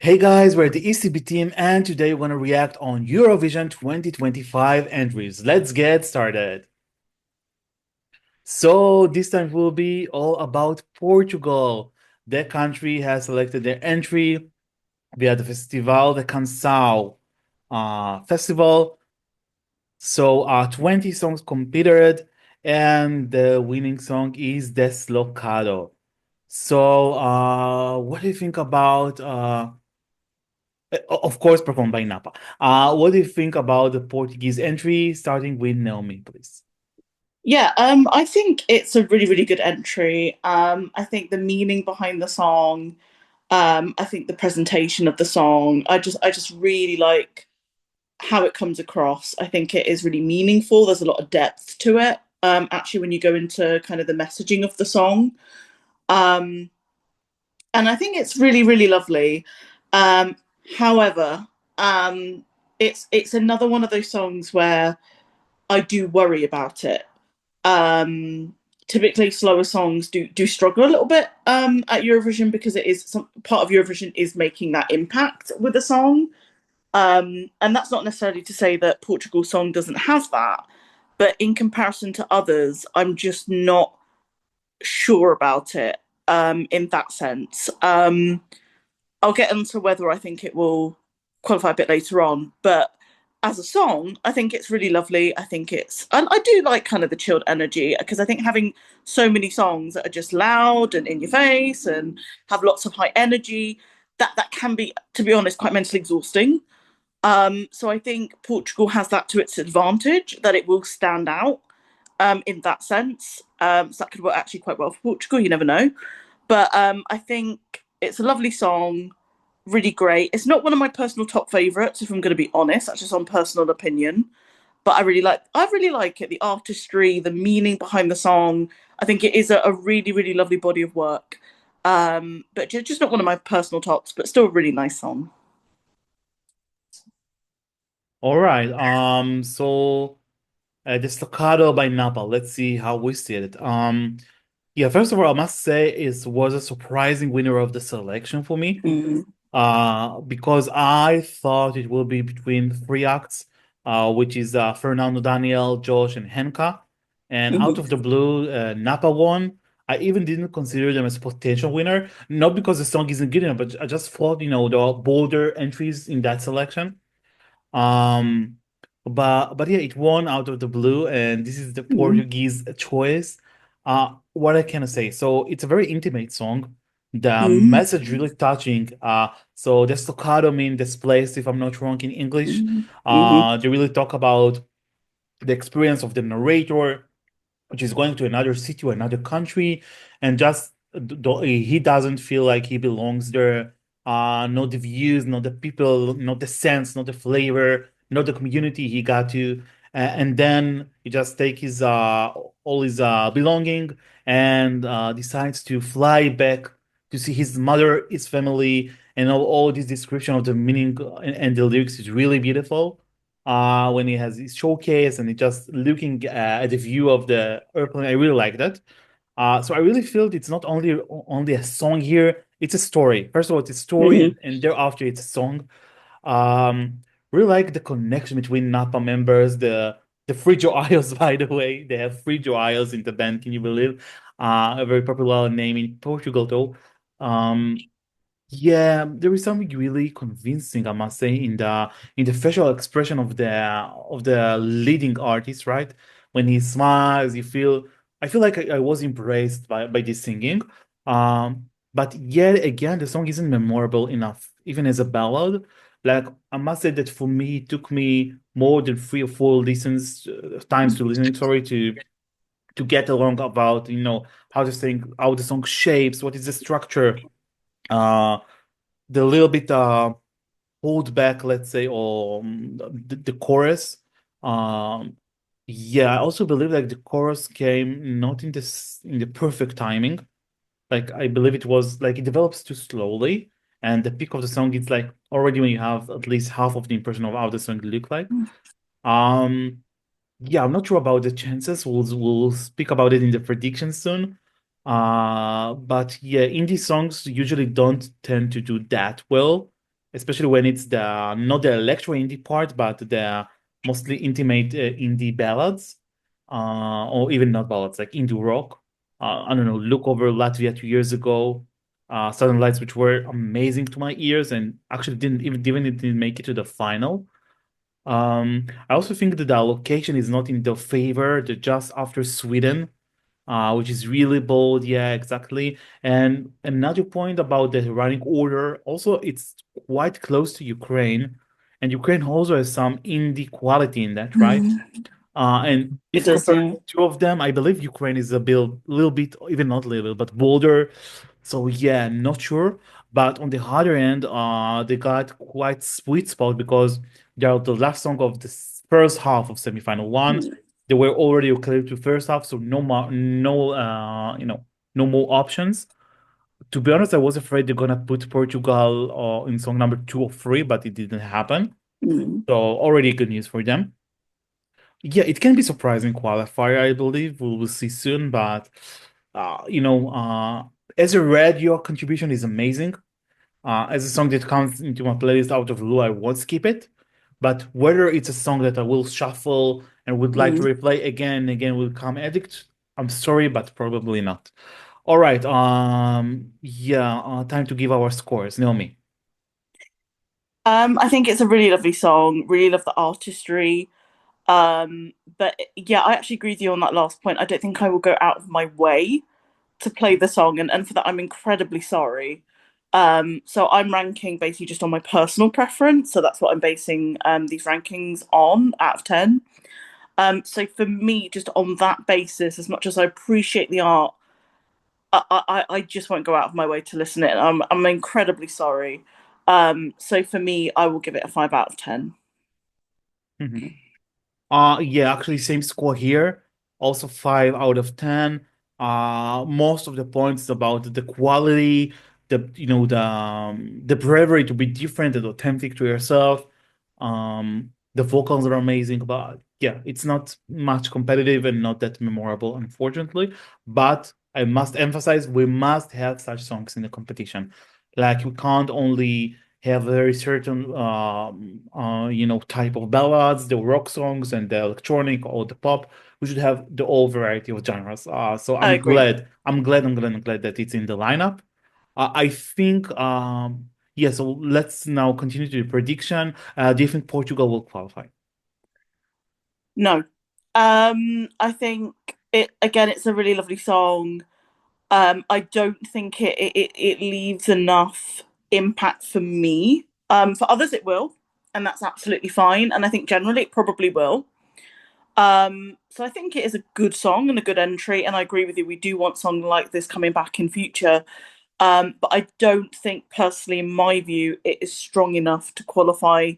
Hey guys, we're the ECB team, and today we're going to react on Eurovision 2025 entries. Let's get started. So, this time will be all about Portugal. Their country has selected their entry via the festival, the Canção festival. So, 20 songs competed, and the winning song is Deslocado. So, what do you think about of course, performed by NAPA. What do you think about the Portuguese entry, starting with Naomi, please? I think it's a really, really good entry. I think the meaning behind the song, I think the presentation of the song, I just really like how it comes across. I think it is really meaningful. There's a lot of depth to it. Actually, when you go into kind of the messaging of the song, um, and I think it's really, really lovely. Um, however, it's another one of those songs where I do worry about it. um Typically slower songs do struggle a little bit at Eurovision because it is some part of Eurovision is making that impact with the song. And that's not necessarily to say that Portugal's song doesn't have that, but in comparison to others, I'm just not sure about it in that sense. I'll get into whether I think it will qualify a bit later on, but as a song, I think it's really lovely. I do like kind of the chilled energy because I think having so many songs that are just loud and in your face and have lots of high energy, that can be, to be honest, quite mentally exhausting. So I think Portugal has that to its advantage, that it will stand out in that sense. So that could work actually quite well for Portugal. You never know. But I think it's a lovely song, really great. It's not one of my personal top favourites, if I'm going to be honest. That's just on personal opinion. But I really like it. The artistry, the meaning behind the song. I think it is a really, really lovely body of work. But just not one of my personal tops, but still a really nice song. All right. The Staccato by NAPA. Let's see how we see it. Yeah, first of all, I must say it was a surprising winner of the selection for me. Mm. Because I thought it will be between three acts, which is Fernando Daniel, Josh, and Henka. And out Mhm. of the blue, Napa won. I even didn't consider them as potential winner, not because the song isn't good enough, but I just thought, there are bolder entries in that selection. Um, but yeah, it won out of the blue, and this is the Mhm. Portuguese choice. What I can say? So it's a very intimate song. The Mhm. message really touching. So the staccato mean displaced, if I'm not wrong in English. Mhm. Mhm. They really talk about the experience of the narrator, which is going to another city or another country, and just he doesn't feel like he belongs there. Not the views, not the people, not the sense, not the flavor, not the community he got to. And then he just take his all his belonging and decides to fly back to see his mother, his family, and all this description of the meaning and the lyrics is really beautiful when he has his showcase and he just looking at the view of the airplane. I really like that. So I really feel it's not only a song here, it's a story. First of all, it's a story, Mhm. and thereafter it's a song. Um, really like the connection between Napa members, the Free Joe Isles, by the way. They have Free Joe Isles in the band, can you believe? A very popular name in Portugal, though. Um, yeah, there is something really convincing, I must say, in the facial expression of the leading artist, right? When he smiles, you feel I feel like I was embraced by this singing. But yet again, the song isn't memorable enough, even as a ballad. Like I must say that for me, it took me more than three or four listens times to listening, sorry, to get along about how the song shapes, what is the structure. Uh the little bit hold back, let's say, or the chorus. Um, yeah, I also believe like the chorus came not in the perfect timing. Like I believe it was like it develops too slowly, and the peak of the song is like already when you have at least half of the impression of how the song look like. Um, yeah, I'm not sure about the chances. We'll speak about it in the prediction soon. But yeah, indie songs usually don't tend to do that well. especially when it's the not the electro indie part, but the mostly intimate indie ballads, or even not ballads, like indie rock. I don't know, Look Over Latvia 2 years ago, Southern Lights, which were amazing to my ears and actually didn't make it to the final. I also think that the location is not in the favor. They're just after Sweden, which is really bold. Yeah, exactly. And another point about the running order, also it's quite close to Ukraine, and Ukraine also has some indie quality in that, right? Mm. And It if does, comparing yeah. the two of them, I believe Ukraine is a little bit, even not little, but bolder. So yeah, not sure. But on the other end, they got quite sweet spot because they are the last song of the first half of semifinal one. Mm. They were already clear to first half, so no more, no, no more options. To be honest, I was afraid they're gonna put Portugal in song number 2 or 3, but it didn't happen. Mm. So already good news for them. Yeah, it can be surprising qualifier, I believe. We will see soon, but as a read, your contribution is amazing. As a song that comes into my playlist out of the blue, I won't skip it. But whether it's a song that I will shuffle and would like to Mm. replay again and again will come addict, I'm sorry, but probably not. All right, yeah, time to give our scores. Naomi. I think it's a really lovely song. Really love the artistry. But yeah, I actually agree with you on that last point. I don't think I will go out of my way to play the song, and for that I'm incredibly sorry. So I'm ranking basically just on my personal preference. So that's what I'm basing these rankings on out of 10. So for me, just on that basis, as much as I appreciate the art, I just won't go out of my way to listen to it. I'm incredibly sorry. So for me, I will give it a 5 out of 10. Mhm. Yeah, actually, same score here. Also 5 out of 10. Most of the points about the quality, the bravery to be different and authentic to yourself. The vocals are amazing, but yeah, it's not much competitive and not that memorable, unfortunately. But I must emphasize, we must have such songs in the competition. Like we can't only have a very certain type of ballads, the rock songs and the electronic or the pop. We should have the whole variety of genres. So I agree. I'm glad that it's in the lineup. I think yeah, so let's now continue to the prediction. Do you think Portugal will qualify? No. I think it again, it's a really lovely song. I don't think it leaves enough impact for me. For others it will, and that's absolutely fine. And I think generally it probably will. So I think it is a good song and a good entry, and I agree with you. We do want songs like this coming back in future. But I don't think personally, in my view, it is strong enough to qualify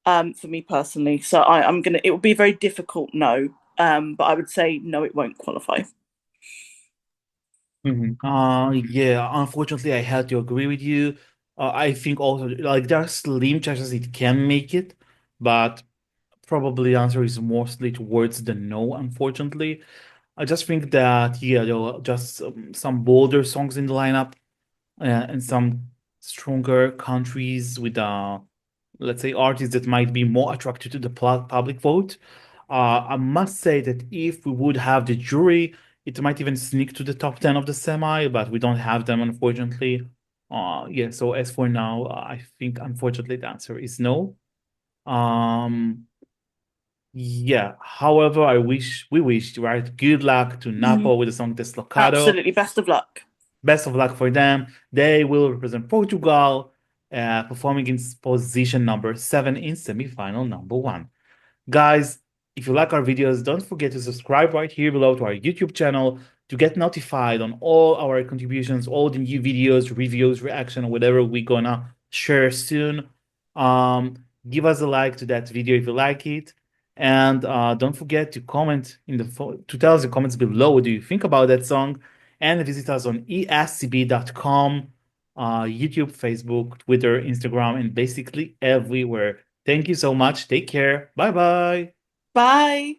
for me personally. So I'm gonna. It will be a very difficult no. But I would say no, it won't qualify. Mhm. Yeah, unfortunately, I had to agree with you. I think also like there are slim chances it can make it, but probably the answer is mostly towards the no, unfortunately. I just think that, yeah, there are just some bolder songs in the lineup and some stronger countries with, let's say, artists that might be more attracted to the public vote. I must say that if we would have the jury, it might even sneak to the top 10 of the semi, but we don't have them, unfortunately. Yeah, so as for now, I think, unfortunately, the answer is no. Um, yeah. However, we wish, right? Good luck to Mhm. NAPA with the song Deslocado. Absolutely. Best of luck. Best of luck for them. They will represent Portugal, performing in position number 7 in semifinal number 1. Guys, if you like our videos, don't forget to subscribe right here below to our YouTube channel to get notified on all our contributions, all the new videos, reviews, reaction, whatever we're gonna share soon. Give us a like to that video if you like it. And don't forget to comment to tell us in the comments below what do you think about that song. And visit us on escb.com, YouTube, Facebook, Twitter, Instagram, and basically everywhere. Thank you so much. Take care. Bye bye. Bye.